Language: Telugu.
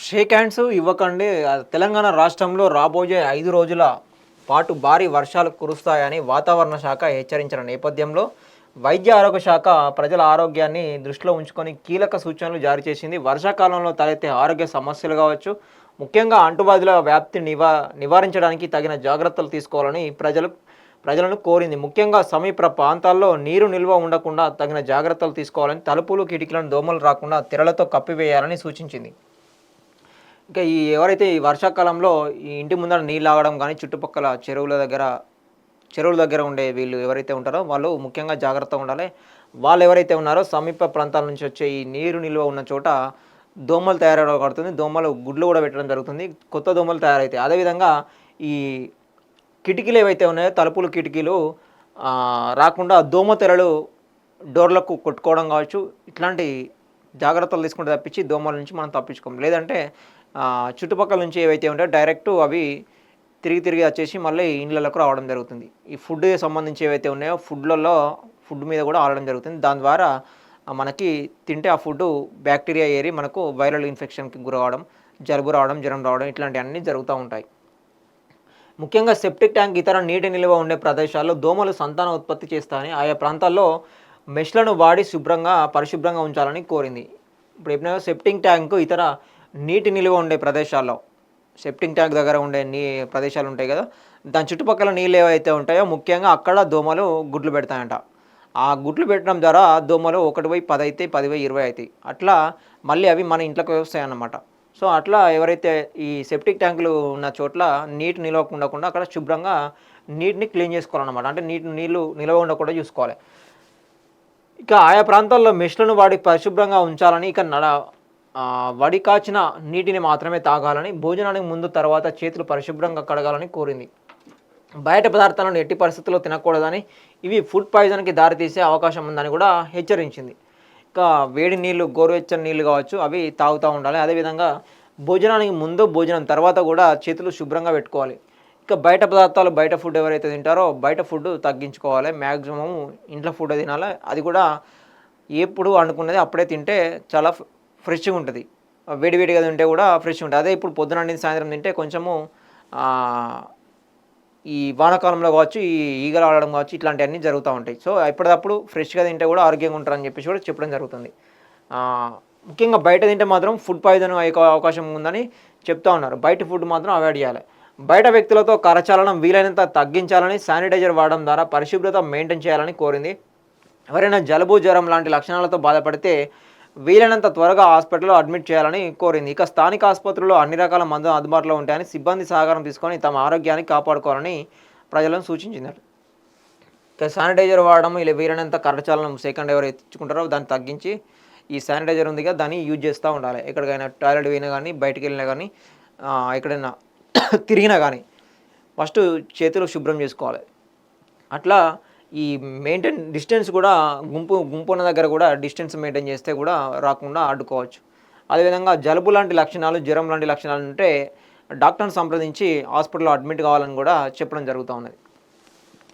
షేక్ హ్యాండ్స్ ఇవ్వకండి. తెలంగాణ రాష్ట్రంలో రాబోయే 5 రోజుల పాటు భారీ వర్షాలు కురుస్తాయని వాతావరణ శాఖ హెచ్చరించిన నేపథ్యంలో వైద్య ఆరోగ్య శాఖ ప్రజల ఆరోగ్యాన్ని దృష్టిలో ఉంచుకొని కీలక సూచనలు జారీ చేసింది. వర్షాకాలంలో తలెత్తే ఆరోగ్య సమస్యలు కావచ్చు, ముఖ్యంగా అంటువ్యాధుల వ్యాప్తి నివారించడానికి తగిన జాగ్రత్తలు తీసుకోవాలని ప్రజలను కోరింది. ముఖ్యంగా సమీప ప్రాంతాల్లో నీరు నిల్వ ఉండకుండా తగిన జాగ్రత్తలు తీసుకోవాలని, తలుపులు కిటికీలను దోమలు రాకుండా తెరలతో కప్పివేయాలని సూచించింది. ఇంకా ఎవరైతే ఈ వర్షాకాలంలో ఈ ఇంటి ముందర నీళ్ళు ఆగడం కానీ, చుట్టుపక్కల చెరువుల దగ్గర ఉండే వీళ్ళు ఎవరైతే ఉంటారో వాళ్ళు ముఖ్యంగా జాగ్రత్తగా ఉండాలి. వాళ్ళు ఎవరైతే ఉన్నారో సమీప ప్రాంతాల నుంచి వచ్చే ఈ నీరు నిల్వ ఉన్న చోట దోమలు తయారవబడుతుంది. దోమలు గుడ్లు కూడా పెట్టడం జరుగుతుంది. కొత్త దోమలు తయారవుతాయి. అదేవిధంగా ఈ కిటికీలు ఏవైతే ఉన్నాయో, తలుపులు కిటికీలు రాకుండా దోమ తెరలు డోర్లకు కొట్టుకోవడం కావచ్చు, ఇట్లాంటి జాగ్రత్తలు తీసుకుంటే తప్పించి దోమల నుంచి మనం తప్పించుకోం. లేదంటే చుట్టుపక్కల నుంచి ఏవైతే ఉంటాయో డైరెక్ట్ అవి తిరిగి వచ్చేసి మళ్ళీ ఇండ్లలోకి రావడం జరుగుతుంది. ఈ ఫుడ్కి సంబంధించి ఏవైతే ఉన్నాయో ఫుడ్ మీద కూడా ఆడడం జరుగుతుంది. దాని ద్వారా మనకి తింటే ఆ ఫుడ్ బ్యాక్టీరియా ఏరి మనకు వైరల్ ఇన్ఫెక్షన్కి గురవడం, జలుబు రావడం, జ్వరం రావడం ఇట్లాంటివన్నీ జరుగుతూ ఉంటాయి. ముఖ్యంగా సెప్టిక్ ట్యాంక్ ఇతర నీటి నిల్వ ఉండే ప్రదేశాల్లో దోమలు సంతాన ఉత్పత్తి చేస్తాయని, ఆయా ప్రాంతాల్లో మెష్లను వాడి పరిశుభ్రంగా ఉంచాలని కోరింది. ఇప్పుడు ఎప్పుడైనా సెప్టిక్ ట్యాంకు ఇతర నీటి నిల్వ ఉండే ప్రదేశాల్లో, సెప్టిక్ ట్యాంక్ దగ్గర ఉండే ప్రదేశాలు ఉంటాయి కదా, దాని చుట్టుపక్కల నీళ్ళు ఏవైతే ఉంటాయో ముఖ్యంగా అక్కడ దోమలు గుడ్లు పెడతాయంట. ఆ గుడ్లు పెట్టడం ద్వారా దోమలు 1/10 అవుతాయి, 10/20 అవుతాయి. అట్లా మళ్ళీ అవి మన ఇంట్లోకి వస్తాయి అన్నమాట. సో అట్లా ఎవరైతే ఈ సెప్టిక్ ట్యాంకులు ఉన్న చోట్ల నీటి నిల్వ ఉండకుండా అక్కడ శుభ్రంగా నీటిని క్లీన్ చేసుకోవాలన్నమాట. అంటే నీళ్ళు నిల్వ ఉండకుండా చూసుకోవాలి. ఇక ఆయా ప్రాంతాల్లో మెష్లను వాడి పరిశుభ్రంగా ఉంచాలని, ఇక వడి కాచిన నీటిని మాత్రమే తాగాలని, భోజనానికి ముందు తర్వాత చేతులు పరిశుభ్రంగా కడగాలని కోరింది. బయట పదార్థాలను ఎట్టి పరిస్థితుల్లో తినకూడదని, ఇవి ఫుడ్ పాయిజన్కి దారితీసే అవకాశం ఉందని కూడా హెచ్చరించింది. ఇంకా వేడి నీళ్ళు, గోరువెచ్చని నీళ్ళు కావచ్చు, అవి తాగుతూ ఉండాలి. అదేవిధంగా భోజనానికి ముందు, భోజనం తర్వాత కూడా చేతులు శుభ్రంగా పెట్టుకోవాలి. ఇక బయట పదార్థాలు, బయట ఫుడ్ ఎవరైతే తింటారో బయట ఫుడ్ తగ్గించుకోవాలి. మ్యాక్సిమం ఇంట్లో ఫుడ్ తినాలి. అది కూడా ఎప్పుడు వండుకున్నది అప్పుడే తింటే చాలా ఫ్రెష్గా ఉంటుంది. వేడివేడిగా తింటే కూడా ఫ్రెష్గా ఉంటుంది. అదే ఇప్పుడు పొద్దున వండింది సాయంత్రం తింటే కొంచెము ఈ వానాకాలంలో కావచ్చు, ఈ ఈగలు ఆడడం కావచ్చు, ఇట్లాంటివన్నీ జరుగుతూ ఉంటాయి. సో ఎప్పటికప్పుడు ఫ్రెష్గా తింటే కూడా ఆరోగ్యంగా ఉంటారని చెప్పేసి కూడా చెప్పడం జరుగుతుంది. ముఖ్యంగా బయట తింటే మాత్రం ఫుడ్ పాయిజన్ అయ్యే అవకాశం ఉందని చెప్తా ఉన్నారు. బయట ఫుడ్ మాత్రం అవాయిడ్ చేయాలి. బయట వ్యక్తులతో కరచాలనం వీలైనంత తగ్గించాలని, శానిటైజర్ వాడడం ద్వారా పరిశుభ్రత మెయింటైన్ చేయాలని కోరింది. ఎవరైనా జలుబు, జ్వరం లాంటి లక్షణాలతో బాధపడితే వీలైనంత త్వరగా హాస్పిటల్లో అడ్మిట్ చేయాలని కోరింది. ఇక స్థానిక ఆసుపత్రుల్లో అన్ని రకాల మందులు అందుబాటులో ఉంటాయని, సిబ్బంది సహకారం తీసుకొని తమ ఆరోగ్యాన్ని కాపాడుకోవాలని ప్రజలను సూచించింది. ఇక శానిటైజర్ వాడడం, ఇలా వీలైనంత కరచాలనం సెకండ్ ఎవరు ఎత్తించుకుంటారో దాన్ని తగ్గించి ఈ శానిటైజర్ ఉందిగా దాన్ని యూజ్ చేస్తూ ఉండాలి. ఎక్కడికైనా టాయిలెట్ పోయినా కానీ, బయటికి వెళ్ళినా కానీ, ఎక్కడైనా తిరిగినా కానీ ఫస్ట్ చేతులు శుభ్రం చేసుకోవాలి. అట్లా ఈ డిస్టెన్స్ కూడా గుంపు ఉన్న దగ్గర కూడా డిస్టెన్స్ మెయింటైన్ చేస్తే కూడా రాకుండా అడ్డుకోవచ్చు. అదేవిధంగా జలుబు లాంటి లక్షణాలు, జ్వరం లాంటి లక్షణాలు ఉంటే డాక్టర్ని సంప్రదించి హాస్పిటల్లో అడ్మిట్ కావాలని కూడా చెప్పడం జరుగుతూ ఉన్నది.